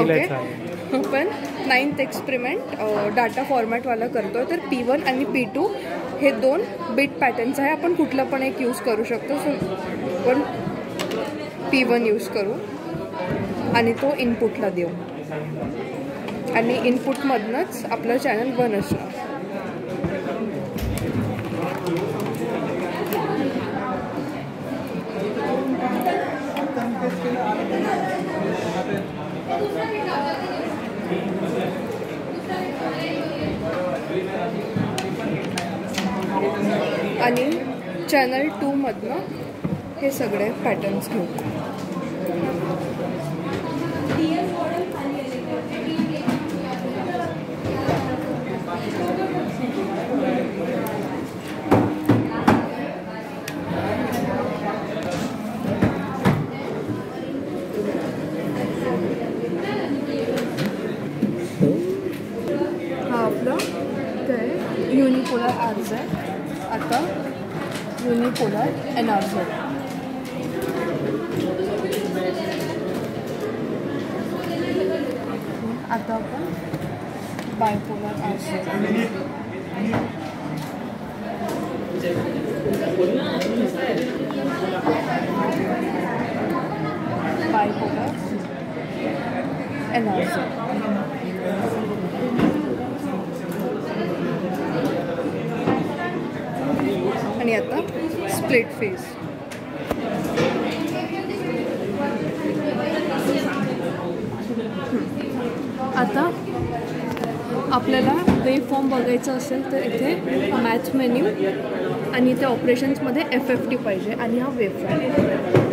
Okay, आपण 9th experiment data फॉर्मॅटवाला करतो आहे. तर P1 आणि P2 हे 2 बिट पॅटर्न्स आहे. आपण कुठलं पण एक यूज करू शकतो. सो आपण P1 यूज करू आणि तो इनपुटला देऊ आणि इनपुटमधनंच आपलं चॅनल 1 असणार. आणि चॅनल 2 मधनं हे सगळे पॅटर्न्स घेऊ. हा आपला काय युनिपोलर आर्ज आहे. आता युनिपोलर NRZ. आता आपण बायपोलर RZ. Bipolar NRZ. आणि आता स्प्लिट फेज. आता आपल्याला वेव फॉर्म बघायचं असेल तर इथे मॅथ मेन्यू आणि इथे ऑपरेशन्समध्ये FFT पाहिजे आणि हा वेव फॉर्म.